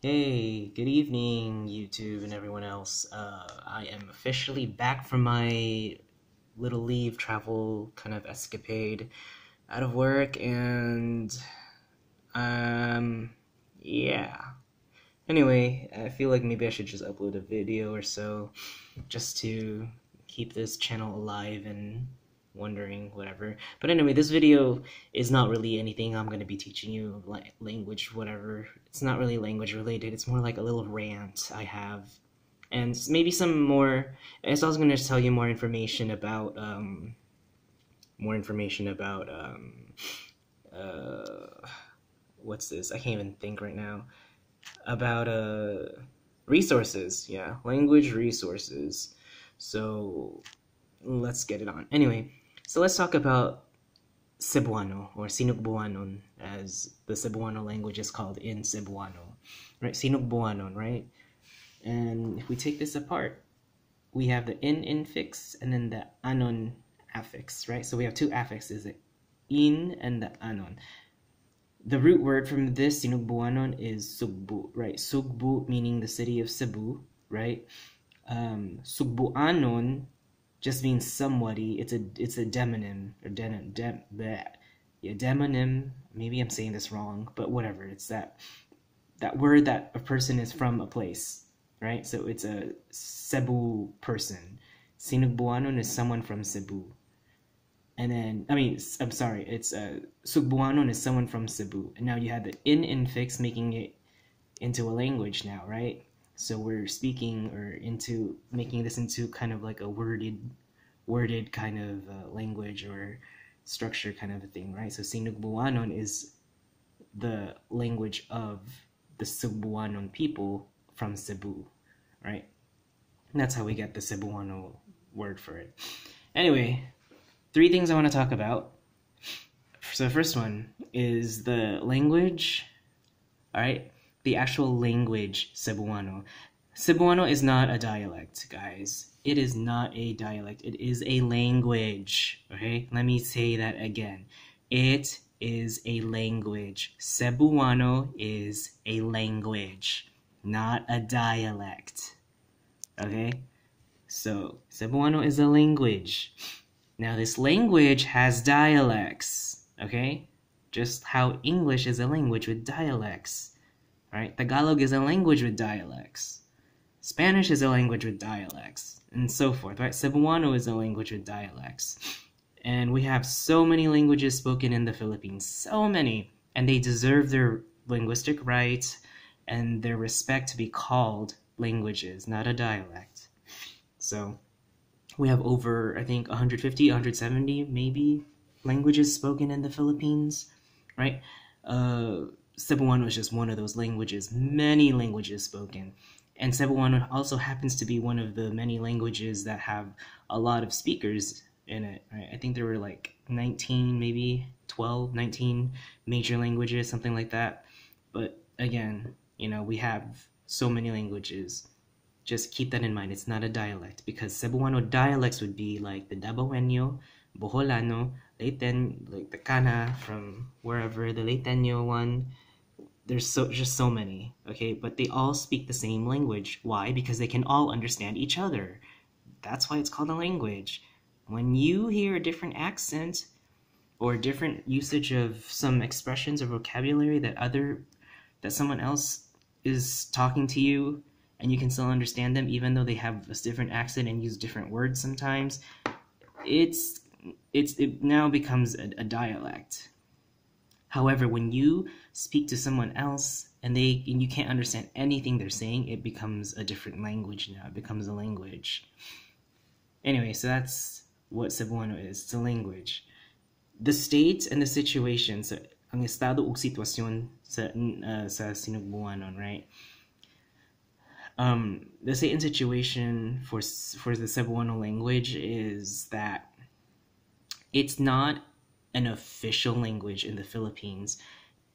Hey, good evening, YouTube and everyone else. I am officially back from my little leave travel kind of escapade out of work, and yeah. Anyway, I feel like maybe I should just upload a video or so just to keep this channel alive and wondering whatever. But anyway, this video is not really anything I'm going to be teaching you language whatever. It's not really language related. It's more like a little rant I have. And maybe some more, it's also going to tell you more information about what's this? I can't even think right now. About resources, yeah, language resources. So let's get it on. Anyway, so let's talk about Cebuano, or Sinugbuanon, as the Cebuano language is called in Cebuano, right? Sinugbuanon, right? And if we take this apart, we have the in infix and then the anon affix, right? So we have two affixes, the in and the anon. The root word from this Sinugbuanon is Sugbu, right? Sugbu meaning the city of Cebu, right? Sugbuanon just means somebody. It's a demonym or demonym. Maybe I'm saying this wrong, but whatever. It's that word that a person is from a place, right? So it's a Cebu person. Sinugbuanon is someone from Cebu. And then, I'm sorry, it's Sugbuanon is someone from Cebu. And now you have the in infix making it into a language now, right? So we're speaking or into making this into kind of like a worded kind of language or structure kind of a thing, right? So Sinugbuanon is the language of the Sugbuanon people from Cebu, right? And that's how we get the Cebuano word for it. Anyway, three things I want to talk about. So the first one is the language, all right? The actual language Cebuano. Cebuano is not a dialect, guys. It is not a dialect. It is a language, okay? Let me say that again. It is a language. Cebuano is a language, not a dialect, okay? So Cebuano is a language. Now this language has dialects, okay? Just how English is a language with dialects, right? Tagalog is a language with dialects. Spanish is a language with dialects, and so forth, right? Cebuano is a language with dialects. And we have so many languages spoken in the Philippines, so many, and they deserve their linguistic rights and their respect to be called languages, not a dialect. So we have over, I think, 150, 170 maybe languages spoken in the Philippines, right? Cebuano is just one of those languages, many languages spoken. And Cebuano also happens to be one of the many languages that have a lot of speakers in it, right? I think there were like 19, maybe 12, 19 major languages, something like that. But again, we have so many languages. Just keep that in mind. It's not a dialect, because Cebuano dialects would be like the Dabawenyo, Boholano, like the Kana from wherever, the Leitenyo one. There's just so many, okay? But they all speak the same language. Why? Because they can all understand each other. That's why it's called a language. When you hear a different accent or a different usage of some expressions or vocabulary that someone else is talking to you, and you can still understand them even though they have a different accent and use different words sometimes, it now becomes a dialect. However, when you speak to someone else and you can't understand anything they're saying, it becomes a different language now. It becomes a language. Anyway, so that's what Cebuano is. It's a language. The state and the situation, so ang estado ug sitwasyon sa Sinugbuanon, right? The state and situation for the Cebuano language is that it's not an official language in the Philippines.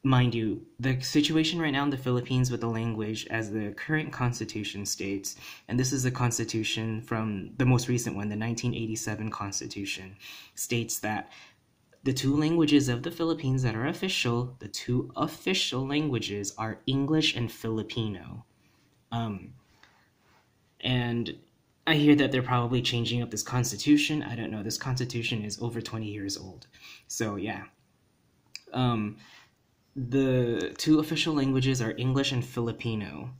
Mind you, the situation right now in the Philippines with the language, as the current constitution states, and this is the constitution from the most recent one, the 1987 constitution, states that the two languages of the Philippines that are official, the two official languages are English and Filipino. And I hear that they're probably changing up this constitution. I don't know. This constitution is over 20 years old. So yeah. The two official languages are English and Filipino,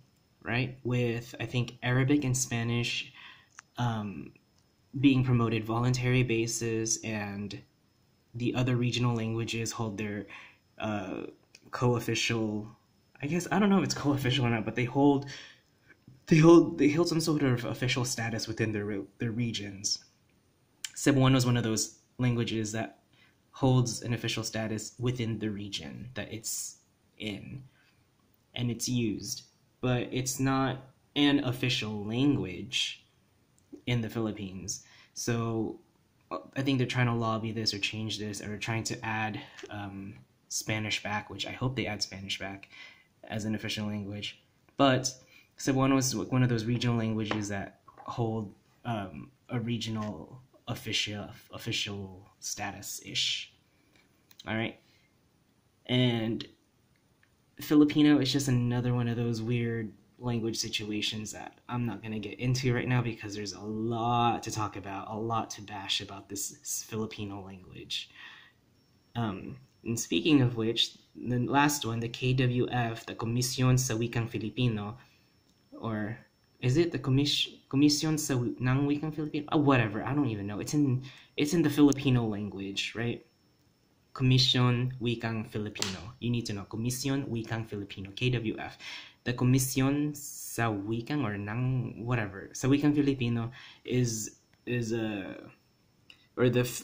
right? With, I think, Arabic and Spanish being promoted voluntary basis, and the other regional languages hold their co-official, I guess, I don't know if it's co-official or not, but they hold some sort of official status within their regions. Cebuano is one of those languages that holds an official status within the region that it's in, and it's used, but it's not an official language in the Philippines. So I think they're trying to lobby this or change this, or trying to add Spanish back, which I hope they add Spanish back as an official language. But Cebuano is one of those regional languages that hold a regional official status-ish. All right. And Filipino is just another one of those weird language situations that I'm not going to get into right now, because there's a lot to talk about, a lot to bash about this Filipino language. And speaking of which, the last one, the KWF, the Komisyon sa Wikang Filipino, or is it the Komisyon sa ng Wikang Filipino? Whatever, I don't even know. It's in the Filipino language, right? Komisyon Wikang Filipino. You need to know. Komisyon Wikang Filipino, KWF. The Komisyon sa Wikang or ng whatever sa Wikang Filipino is or the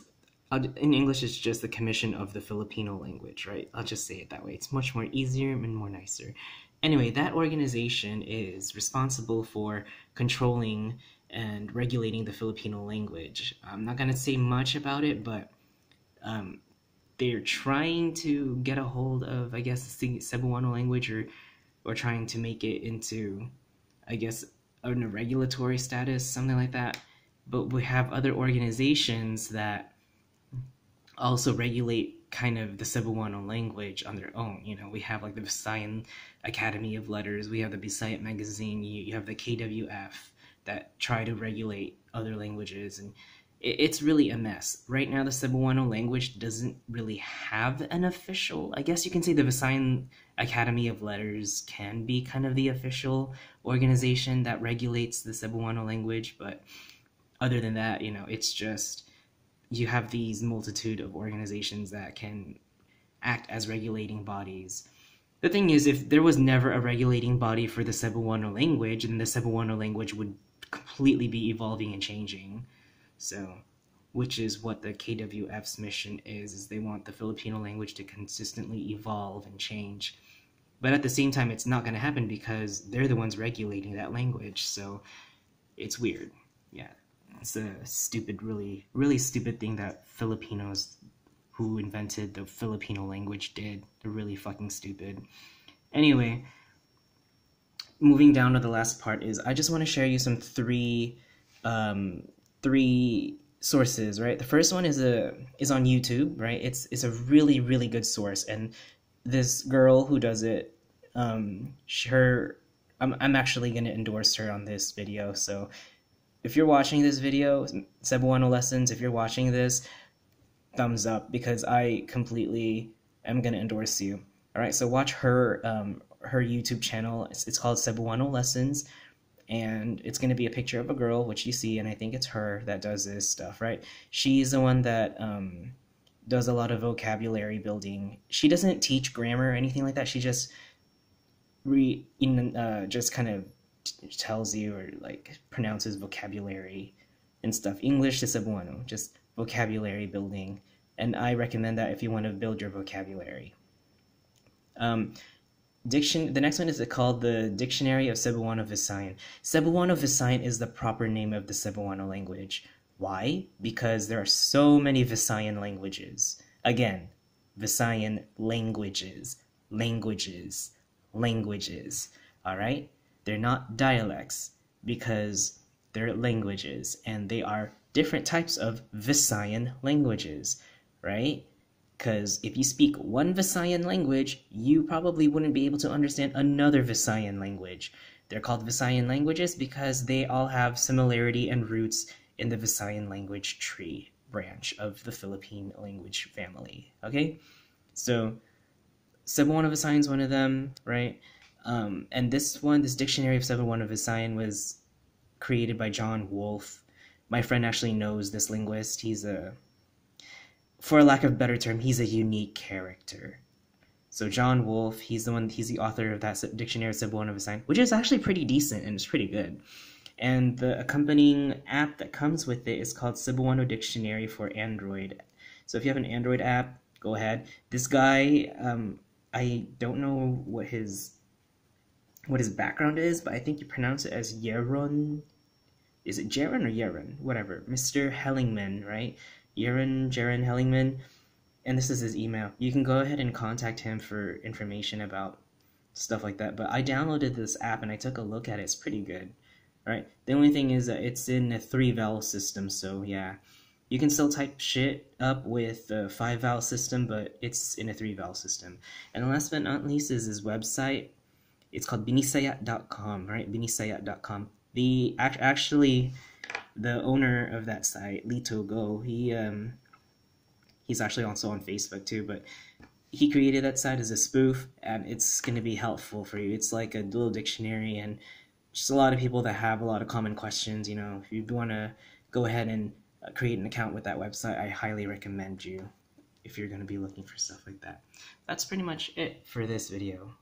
in English it's just the Commission of the Filipino Language, right? I'll just say it that way. It's much more easier and more nicer. Anyway, that organization is responsible for controlling and regulating the Filipino language. I'm not gonna say much about it, but they're trying to get a hold of, I guess, the Cebuano language, or trying to make it into, I guess, a regulatory status, something like that. But we have other organizations that also regulate kind of the Cebuano language on their own. You know, we have like the Visayan Academy of Letters, we have the Visayan magazine, you have the KWF that try to regulate other languages, and it's really a mess. Right now, the Cebuano language doesn't really have an official, I guess you can say the Visayan Academy of Letters can be kind of the official organization that regulates the Cebuano language, but other than that, you know, it's just, you have these multitude of organizations that can act as regulating bodies. The thing is, if there was never a regulating body for the Cebuano language, then the Cebuano language would completely be evolving and changing. So, which is what the KWF's mission is they want the Filipino language to consistently evolve and change. But at the same time, it's not going to happen because they're the ones regulating that language, so it's weird. Yeah, it's a stupid, really, really stupid thing that Filipinos who invented the Filipino language did. They're really fucking stupid. Anyway, moving down to the last part is I just want to share you some three sources, right? The first one is on YouTube, right? It's a really, really good source, and this girl who does it, I'm actually gonna endorse her on this video. So if you're watching this video, Cebuano Lessons, if you're watching this, thumbs up, because I completely am gonna endorse you. All right, so watch her YouTube channel. It's called Cebuano Lessons. And it's going to be a picture of a girl, which you see, and I think it's her that does this stuff, right? She's the one that does a lot of vocabulary building. She doesn't teach grammar or anything like that. She just just kind of tells you, or like pronounces vocabulary and stuff. English to Cebuano, just vocabulary building. And I recommend that if you want to build your vocabulary. The next one is called the Dictionary of Cebuano Visayan. Cebuano Visayan is the proper name of the Cebuano language. Why? Because there are so many Visayan languages. Again, Visayan languages. Alright? They're not dialects, because they're languages, and they are different types of Visayan languages, right? Because if you speak one Visayan language, you probably wouldn't be able to understand another Visayan language. They're called Visayan languages because they all have similarity and roots in the Visayan language tree branch of the Philippine language family. Okay? So, Cebuano Visayan is one of them, right? And this dictionary of Cebuano Visayan was created by John Wolfe. My friend actually knows this linguist. He's for a lack of a better term, he's a unique character. So John Wolfe, he's the author of that dictionary of Cebuano Visayan, which is actually pretty decent and it's pretty good. And the accompanying app that comes with it is called Cebuano Dictionary for Android. So if you have an Android app, go ahead. This guy, I don't know what his background is, but I think you pronounce it as Yeron. Is it Jaron or Yeron? Whatever. Mr. Hellingman, right? Jaron Hellingman. And this is his email. You can go ahead and contact him for information about stuff like that. But I downloaded this app and I took a look at it. It's pretty good. Right? The only thing is that it's in a 3-vowel system, so yeah. You can still type shit up with a 5-vowel system, but it's in a 3-vowel system. And last but not least is his website. It's called binisayat.com, right? Binisayat.com. Actually, the owner of that site, Lito Go, he's actually also on Facebook too, but he created that site as a spoof, and it's going to be helpful for you. It's like a dual dictionary, and just a lot of people that have a lot of common questions. You know, if you want to go ahead and create an account with that website, I highly recommend you if you're going to be looking for stuff like that. That's pretty much it for this video.